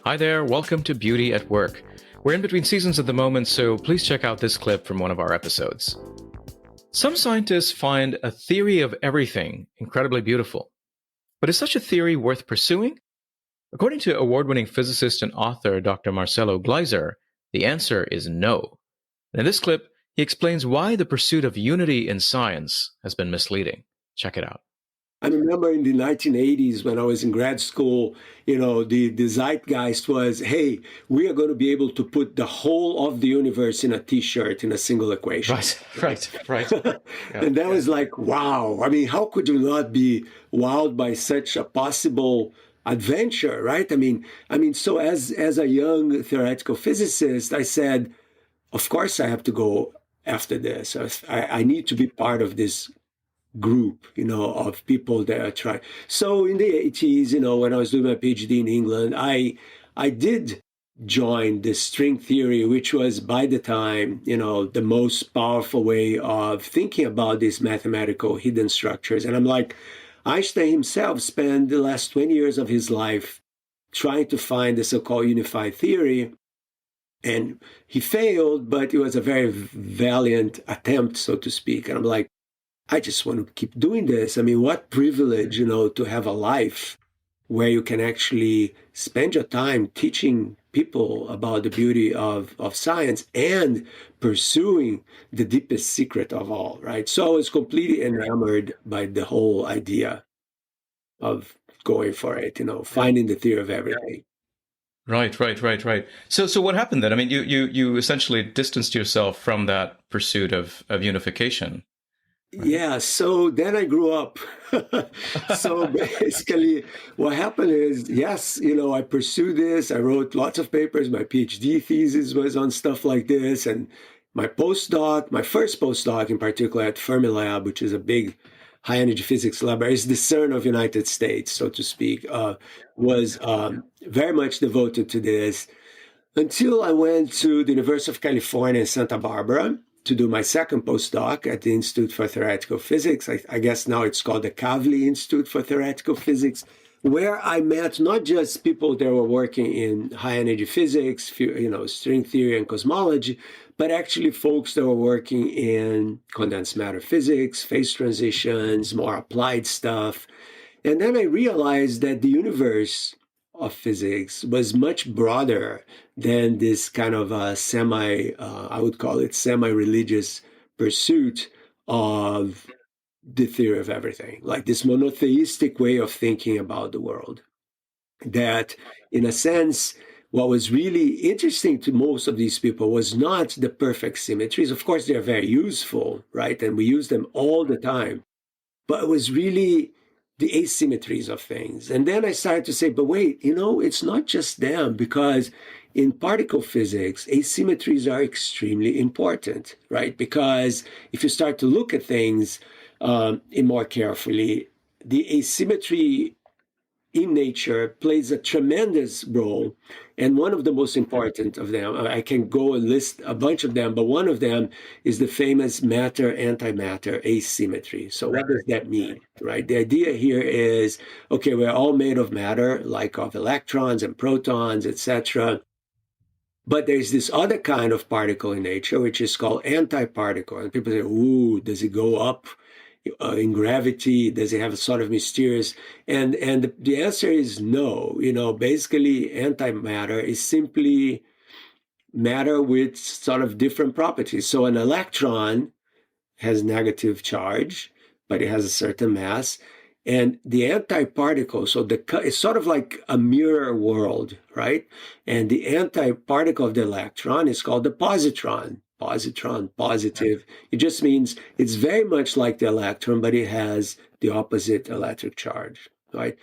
Hi there, welcome to Beauty at Work. We're in between seasons at the moment, so please check out this clip from one of our episodes. Some scientists find a theory of everything incredibly beautiful. But is such a theory worth pursuing? According to award-winning physicist and author Dr. Marcelo Gleiser, the answer is no. And in this clip, he explains why the pursuit of unity in science has been misleading. Check it out. I remember in the 1980s when I was in grad school, the zeitgeist was, hey, we are going to be able to put the whole of the universe in a T-shirt in a single equation. Right. And that was like, wow. I mean, how could you not be wowed by such a possible adventure, right? So as a young theoretical physicist, I said, of course I have to go after this. I need to be part of this group, of people that are trying. So in the 80s, when I was doing my PhD in England, I did join the string theory, which was by the time, the most powerful way of thinking about these mathematical hidden structures. And I'm like, Einstein himself spent the last 20 years of his life trying to find the so-called unified theory. And he failed, but it was a very valiant attempt, so to speak. And I'm like, I just want to keep doing this. I mean, what privilege, to have a life where you can actually spend your time teaching people about the beauty of science and pursuing the deepest secret of all, right? So I was completely enamored by the whole idea of going for it, finding the theory of everything. Right. So what happened then? I mean, you essentially distanced yourself from that pursuit of unification. Right. Yeah, so then I grew up. So basically, what happened is, yes, I pursued this. I wrote lots of papers. My PhD thesis was on stuff like this. And my postdoc, my first postdoc in particular at Fermilab, which is a big high energy physics lab, is the CERN of United States, so to speak, was very much devoted to this until I went to the University of California in Santa Barbara to do my second postdoc at the Institute for Theoretical Physics. I guess now it's called the Kavli Institute for Theoretical Physics, where I met not just people that were working in high energy physics, string theory and cosmology, but actually folks that were working in condensed matter physics, phase transitions, more applied stuff. And then I realized that the universe of physics was much broader than this kind of I would call it semi-religious pursuit of the theory of everything, like this monotheistic way of thinking about the world. That, in a sense, what was really interesting to most of these people was not the perfect symmetries. Of course, they're very useful, right? And we use them all the time. But it was really the asymmetries of things. And then I started to say, but wait, it's not just them, because in particle physics, asymmetries are extremely important, right? Because if you start to look at things more carefully, the asymmetry in nature plays a tremendous role. And one of the most important of them, I can go and list a bunch of them, but one of them is the famous matter-antimatter asymmetry. So what does that mean, right? The idea here is, okay, we're all made of matter, like of electrons and protons, etc. But there's this other kind of particle in nature, which is called antiparticle. And people say, ooh, does it go up in gravity? Does it have a sort of mysterious? And the answer is no. Basically, antimatter is simply matter with sort of different properties. So an electron has negative charge, but it has a certain mass. And the antiparticle, so it's sort of like a mirror world, right? And the antiparticle of the electron is called the positron. Positron, positive. It just means it's very much like the electron, but it has the opposite electric charge, right?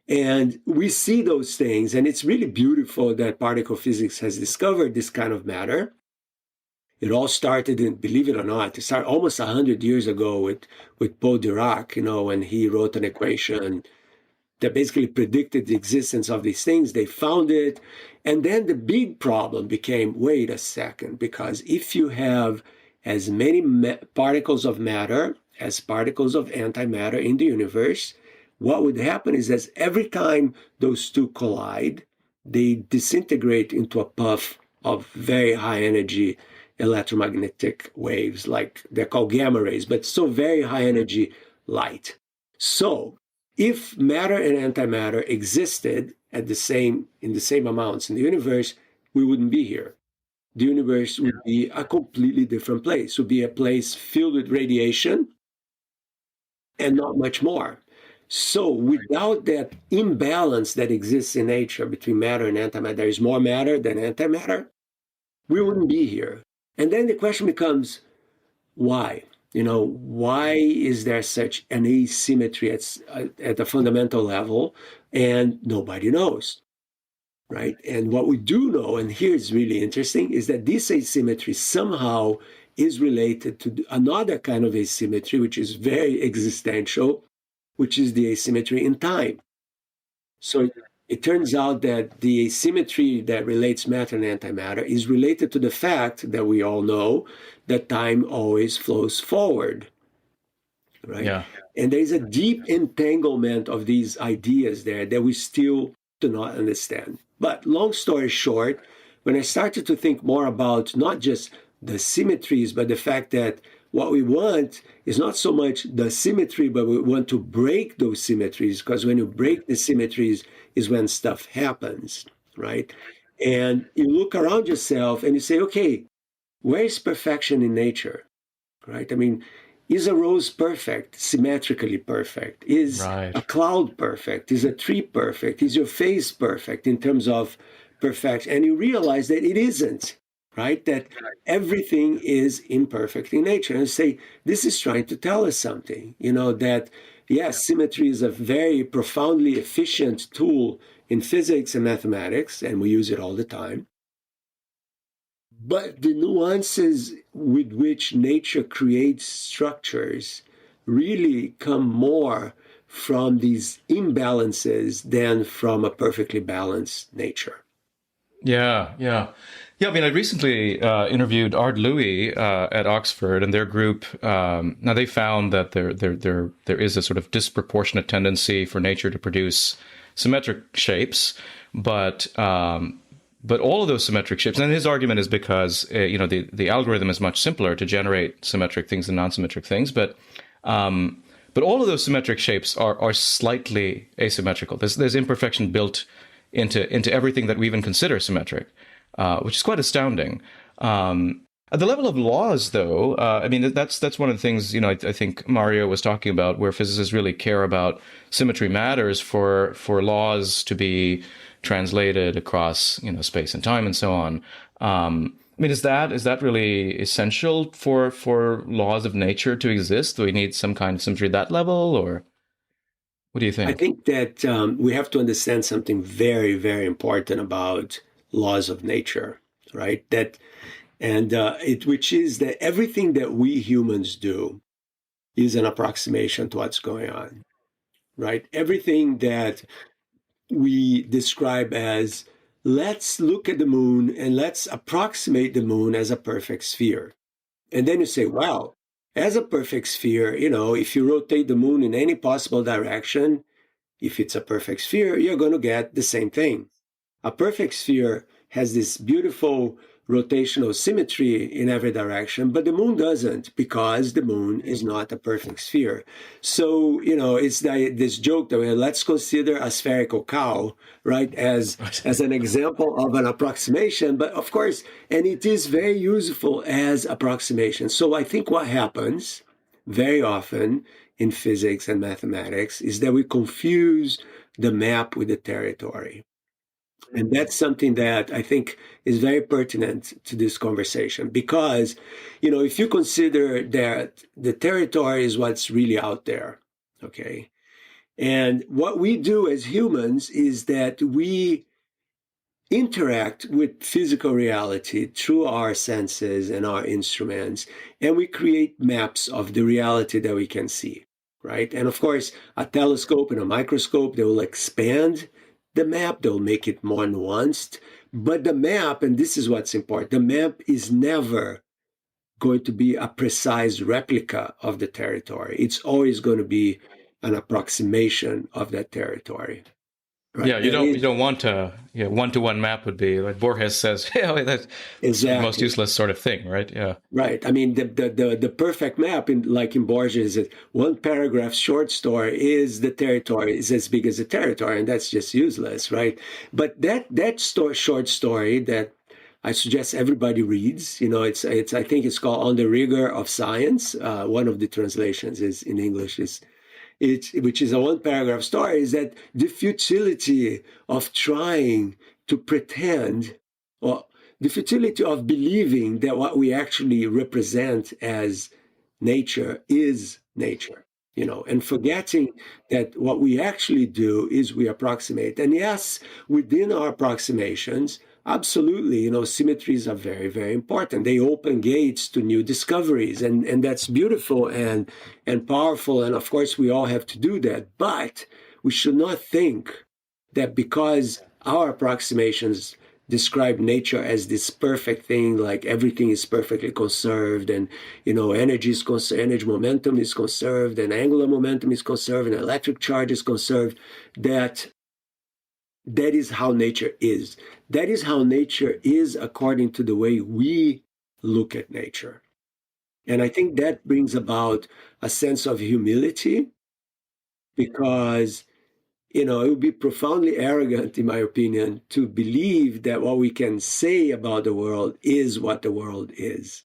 And we see those things, and it's really beautiful that particle physics has discovered this kind of matter. It all started in, believe it or not, it started almost 100 years ago with Paul Dirac, when he wrote an equation that basically predicted the existence of these things. They found it. And then the big problem became, wait a second, because if you have as many particles of matter as particles of antimatter in the universe, what would happen is that every time those two collide, they disintegrate into a puff of very high energy electromagnetic waves, like they're called gamma rays, but so very high energy light. So if matter and antimatter existed in the same amounts in the universe, we wouldn't be here. The universe would be a completely different place. It would be a place filled with radiation and not much more. So without that imbalance that exists in nature between matter and antimatter, there is more matter than antimatter, we wouldn't be here. And then the question becomes, why? Why is there such an asymmetry at the fundamental level? And nobody knows, right? And what we do know, and here it's really interesting, is that this asymmetry somehow is related to another kind of asymmetry, which is very existential, which is the asymmetry in time. So it turns out that the asymmetry that relates matter and antimatter is related to the fact that we all know that time always flows forward, right? Yeah. And there's a deep entanglement of these ideas there that we still do not understand. But long story short, when I started to think more about not just the symmetries, but the fact that what we want is not so much the symmetry, but we want to break those symmetries, because when you break the symmetries is when stuff happens, right? And you look around yourself and you say, okay, where is perfection in nature, right? I mean, is a rose perfect, symmetrically perfect? Is Right. a cloud perfect? Is a tree perfect? Is your face perfect in terms of perfection? And you realize that it isn't, right? That everything is imperfect in nature. And say, this is trying to tell us something, that yes, symmetry is a very profoundly efficient tool in physics and mathematics, and we use it all the time. But the nuances with which nature creates structures really come more from these imbalances than from a perfectly balanced nature. Yeah, yeah. Yeah, I mean, I recently interviewed Art Louis at Oxford, and their group. Now, they found that there is a sort of disproportionate tendency for nature to produce symmetric shapes, but all of those symmetric shapes. And his argument is because the algorithm is much simpler to generate symmetric things than non-symmetric things, but all of those symmetric shapes are slightly asymmetrical. There's imperfection built into everything that we even consider symmetric, which is quite astounding. At the level of laws, though, I mean, that's one of the things, I think Mario was talking about, where physicists really care about symmetry matters for laws to be translated across, space and time and so on. I mean, is that really essential for laws of nature to exist? Do we need some kind of symmetry at that level, or what do you I think? think that we have to understand something very, very important about laws of nature, right? Which is that everything that we humans do is an approximation to what's going on, right? Everything that we describe as, let's look at the moon and let's approximate the moon as a perfect sphere. And then you say, wow, as a perfect sphere, if you rotate the moon in any possible direction, if it's a perfect sphere, you're going to get the same thing. A perfect sphere has this beautiful rotational symmetry in every direction, but the moon doesn't, because the moon is not a perfect sphere. So, it's this joke that let's consider a spherical cow, right, as an example of an approximation. But of course, and it is very useful as approximation. So I think what happens very often in physics and mathematics is that we confuse the map with the territory. And that's something that I think is very pertinent to this conversation, because, if you consider that the territory is what's really out there, okay? And what we do as humans is that we interact with physical reality through our senses and our instruments, and we create maps of the reality that we can see, right? And of course, a telescope and a microscope, they will expand the map, they'll make it more nuanced. But the map, and this is what's important, the map is never going to be a precise replica of the territory. It's always going to be an approximation of that territory. right? Yeah, There you is don't want a one-to-one map would be like Borges says. Yeah, that's the most exactly. useless sort of thing, right? Yeah. Right. I mean, the perfect map, in like in Borges, is one paragraph short story is the territory is as big as the territory, and that's just useless, right? But short story that I suggest everybody reads. It's I think it's called On the Rigor of Science. One of the translations is in English is which is a one paragraph story, is that the futility of trying to pretend, or the futility of believing that what we actually represent as nature is nature, and forgetting that what we actually do is we approximate. And yes, within our approximations, absolutely, symmetries are very, very important. They open gates to new discoveries, and that's beautiful and powerful. And of course, we all have to do that. But we should not think that because our approximations describe nature as this perfect thing, like everything is perfectly conserved, and energy momentum is conserved, and angular momentum is conserved, and electric charge is conserved, that is how nature is. That is how nature is according to the way we look at nature. And I think that brings about a sense of humility, because it would be profoundly arrogant, in my opinion, to believe that what we can say about the world is what the world is.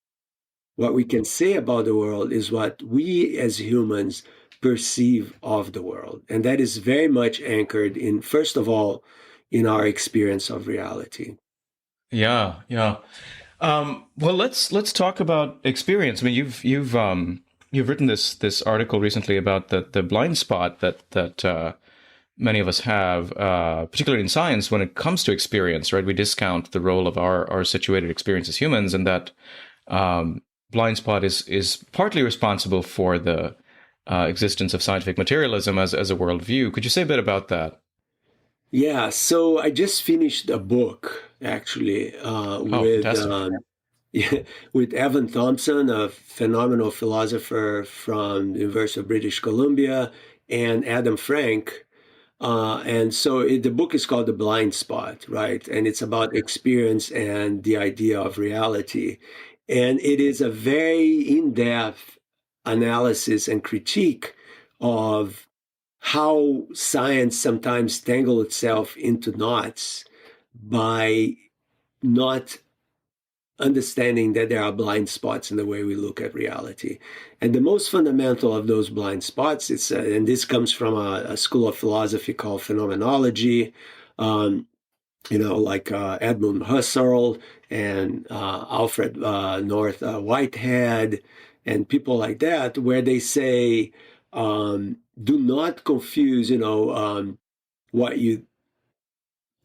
What we can say about the world is what we as humans perceive of the world. And that is very much anchored in, first of all, in our experience of reality. Yeah, yeah. Well, let's talk about experience. I mean, you've written this article recently about the blind spot that many of us have, particularly in science, when it comes to experience. Right, we discount the role of our situated experience as humans, and that blind spot is partly responsible for the existence of scientific materialism as a worldview. Could you say a bit about that? Yeah, so I just finished a book actually Oh, fantastic. with Evan Thompson, a phenomenal philosopher from the University of British Columbia, and Adam Frank. And so the book is called The Blind Spot, right? And it's about experience and the idea of reality. And it is a very in-depth analysis and critique of how science sometimes tangle itself into knots by not understanding that there are blind spots in the way we look at reality. And the most fundamental of those blind spots, and this comes from a school of philosophy called phenomenology, um, like Edmund Husserl and Alfred North Whitehead and people like that, where they say, do not confuse, what you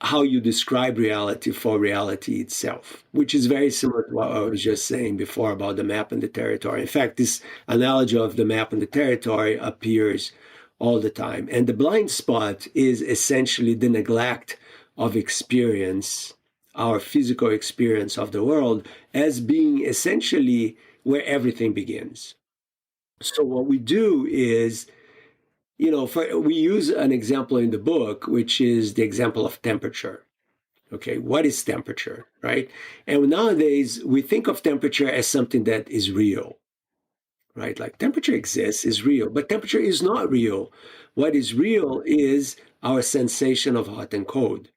how you describe reality for reality itself, which is very similar to what I was just saying before about the map and the territory. In fact, this analogy of the map and the territory appears all the time. And the blind spot is essentially the neglect of experience, our physical experience of the world, as being essentially where everything begins. So, what we do is, we use an example in the book, which is the example of temperature. Okay, what is temperature, right? And nowadays we think of temperature as something that is real, right? Like temperature exists, is real, but temperature is not real. What is real is our sensation of hot and cold.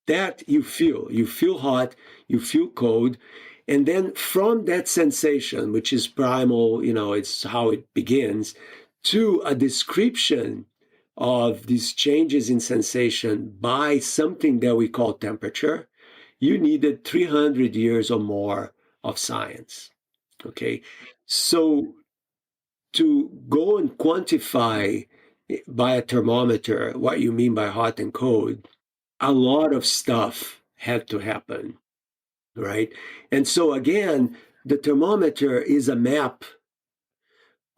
That you feel hot, you feel cold, and then from that sensation, which is primal, it's how it begins, to a description of these changes in sensation by something that we call temperature, you needed 300 years or more of science. Okay. So to go and quantify by a thermometer what you mean by hot and cold, a lot of stuff had to happen, right? And so again, the thermometer is a map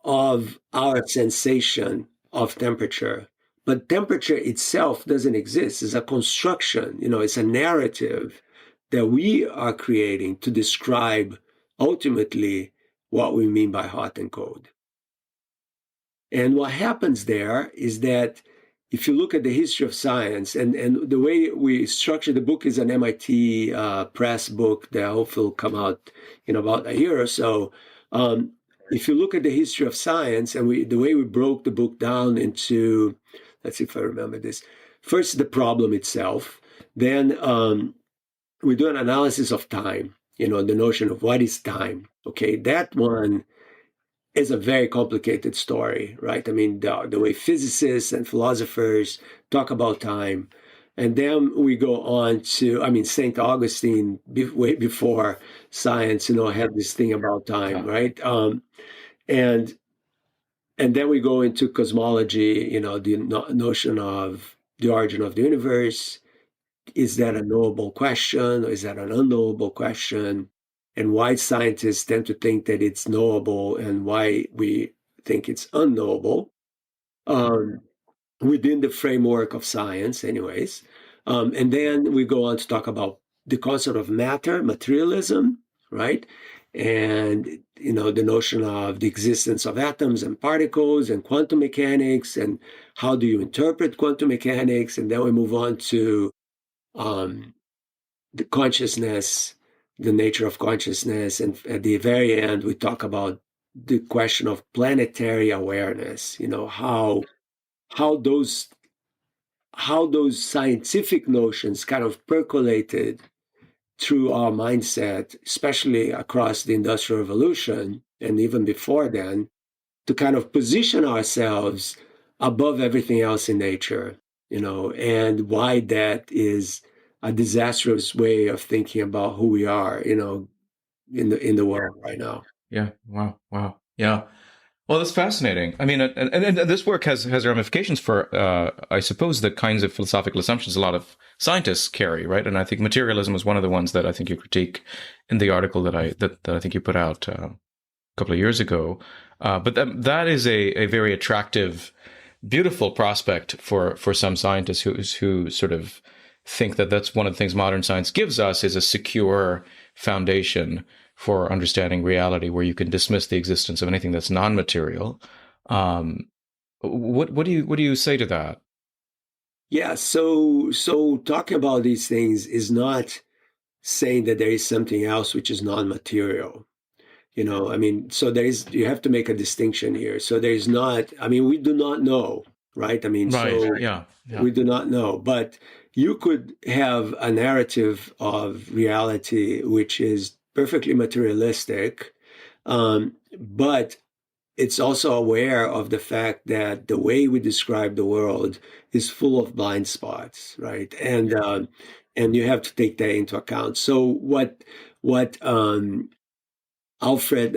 of our sensation of temperature. But temperature itself doesn't exist. It's a construction, it's a narrative that we are creating to describe ultimately what we mean by hot and cold. And what happens there is that if you look at the history of science, and the way we structure the book is an MIT press book that hopefully will come out in about a year or so. Um, if you look at the history of science, and the way we broke the book down into, let's see if I remember this. First, the problem itself. Then we do an analysis of time. The notion of what is time. Okay, that one is a very complicated story, right? I mean, the way physicists and philosophers talk about time. And then we go on to, I mean, St. Augustine, way before science, had this thing about time, Yeah. right? And and then we go into cosmology, the notion of the origin of the universe. Is that a knowable question, or is that an unknowable question? And why scientists tend to think that it's knowable, and why we think it's unknowable, um, within the framework of science, anyways. And then we go on to talk about the concept of matter, materialism, right? And the notion of the existence of atoms and particles and quantum mechanics, and how do you interpret quantum mechanics? And then we move on to um, the consciousness, the nature of consciousness. And at the very end, we talk about the question of planetary awareness, how those how those scientific notions kind of percolated through our mindset, especially across the Industrial Revolution and even before then, to kind of position ourselves above everything else in nature, and why that is a disastrous way of thinking about who we are, in the world right now. Yeah. Wow. Wow. Yeah. Well, that's fascinating. I mean, and this work has ramifications for, I suppose, the kinds of philosophical assumptions a lot of scientists carry, right? And I think materialism is one of the ones that I think you critique in the article that I think you put out a couple of years ago. But that is a very attractive, beautiful prospect for some scientists who sort of think that that's one of the things modern science gives us, is a secure foundation for understanding reality, where you can dismiss the existence of anything that's non-material. Um, what do you say to that? Yeah, so talking about these things is not saying that there is something else which is non-material. I mean, so you have to make a distinction here. So there is not, I mean, we do not know, right? I mean, Right. so Yeah. Yeah. we do not know, but you could have a narrative of reality which is perfectly materialistic, but it's also aware of the fact that the way we describe the world is full of blind spots, right? And you have to take that into account. So what Alfred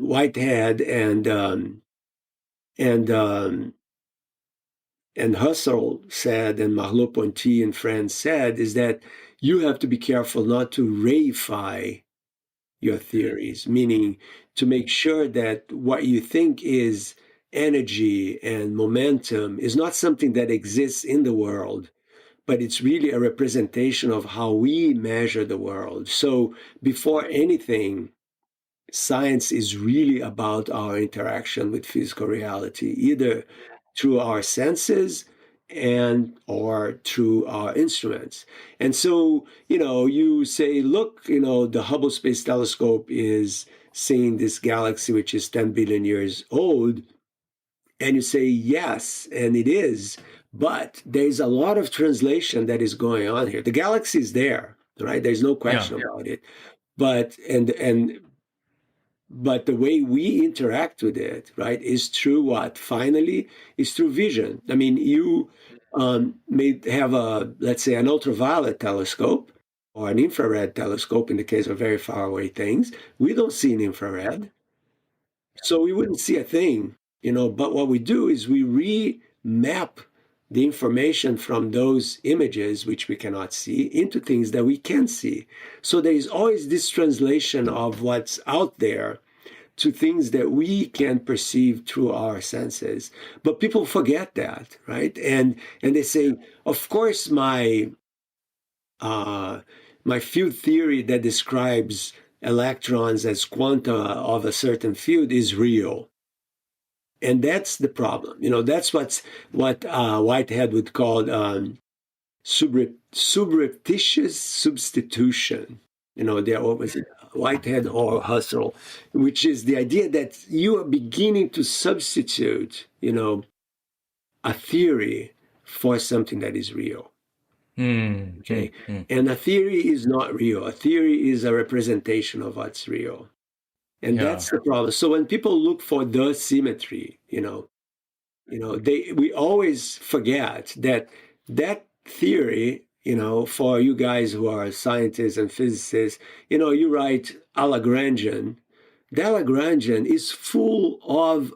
Whitehead and um, and Husserl said, and Merleau-Ponty and friends said, is that you have to be careful not to reify your theories, meaning to make sure that what you think is energy and momentum is not something that exists in the world, but it's really a representation of how we measure the world. So before anything, science is really about our interaction with physical reality, either through our senses and or through our instruments. And so, you say, look, the Hubble Space Telescope is seeing this galaxy which is 10 billion years old. And you say, yes, and it is. But there's a lot of translation that is going on here. The galaxy is there, right? There's no Yeah. question about it. But but the way we interact with it, right, is through what? Finally, is through vision. I mean, you may have let's say, an ultraviolet telescope or an infrared telescope in the case of very far away things. We don't see an infrared, so we wouldn't see a thing, but what we do is we remap the information from those images, which we cannot see, into things that we can see. So there is always this translation of what's out there to things that we can perceive through our senses. But people forget that, right? And they say, of course, uh, my field theory that describes electrons as quanta of a certain field is real. And that's the problem. That's what Whitehead would call subreptitious substitution. There was Whitehead or Husserl, which is the idea that you are beginning to substitute, a theory for something that is real. Okay. And a theory is not real. A theory is a representation of what's real. And that's the problem. So when people look for the symmetry, we always forget that theory, for you guys who are scientists and physicists, you write a Lagrangian. The Lagrangian is full of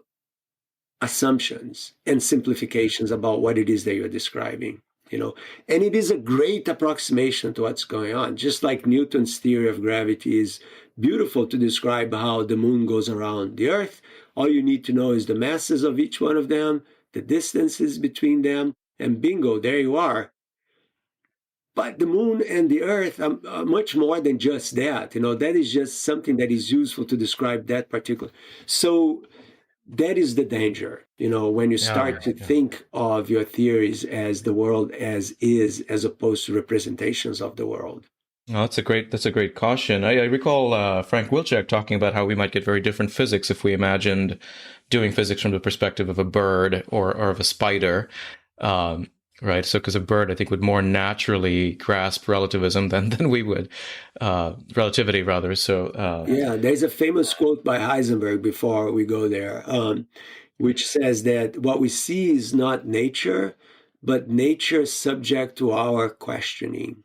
assumptions and simplifications about what it is that you're describing. And it is a great approximation to what's going on. Just like Newton's theory of gravity is beautiful to describe how the moon goes around the Earth. All you need to know is the masses of each one of them, the distances between them, and bingo, there you are. But the moon and the Earth are much more than just that. That is just something that is useful to describe that particular. So that is the danger, when you start to think of your theories as the world as is, as opposed to representations of the world. Oh, that's a great caution. I recall Frank Wilczek talking about how we might get very different physics if we imagined doing physics from the perspective of a bird or of a spider. Right. So because a bird, I think, would more naturally grasp relativism than we would, relativity rather. So there's a famous quote by Heisenberg before we go there, which says that what we see is not nature, but nature subject to our questioning.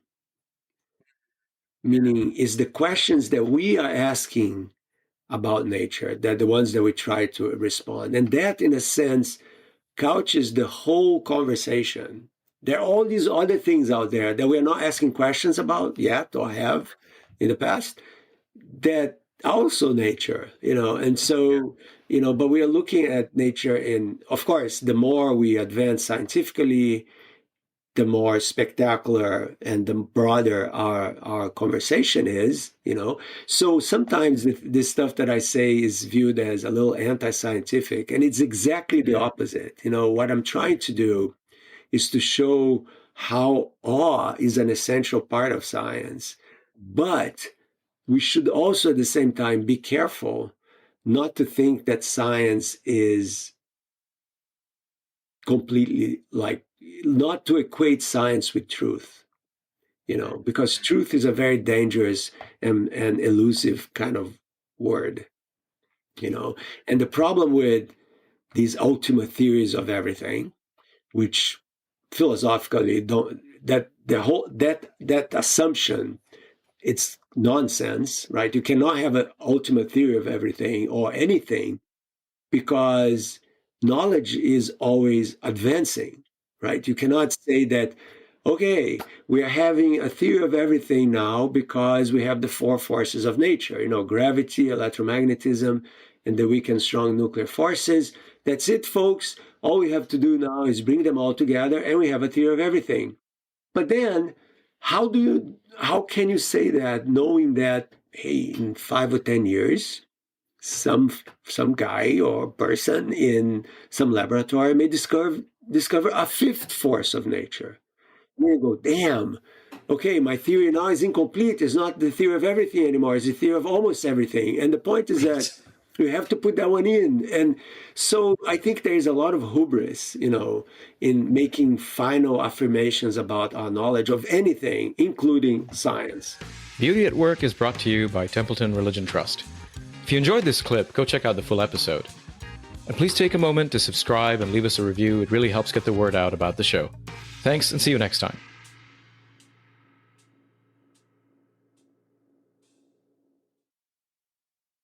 Meaning, is the questions that we are asking about nature, that the ones that we try to respond. And that, in a sense, couches the whole conversation. There are all these other things out there that we're not asking questions about yet or have in the past that are also nature, and so, but we are looking at nature in, of course, the more we advance scientifically, the more spectacular and the broader our conversation is, So sometimes this stuff that I say is viewed as a little anti-scientific, and it's exactly the opposite. What I'm trying to do is to show how awe is an essential part of science. But we should also at the same time be careful not to think that science is completely not to equate science with truth, because truth is a very dangerous and elusive kind of word, and the problem with these ultimate theories of everything, which philosophically that assumption, it's nonsense, right? You cannot have an ultimate theory of everything or anything, because knowledge is always advancing, right? You cannot say that, okay, we are having a theory of everything now because we have the four forces of nature, gravity, electromagnetism, and the weak and strong nuclear forces. That's it, folks. All we have to do now is bring them all together and we have a theory of everything. But then how can you say that knowing that, hey, in 5 or 10 years, some guy or person in some laboratory may discover a fifth force of nature. And you go, damn, okay, my theory now is incomplete. It's not the theory of everything anymore. It's the theory of almost everything. And the point is that we have to put that one in. And so I think there's a lot of hubris, in making final affirmations about our knowledge of anything, including science. Beauty at Work is brought to you by Templeton Religion Trust. If you enjoyed this clip, go check out the full episode. And please take a moment to subscribe and leave us a review. It really helps get the word out about the show. Thanks, and see you next time.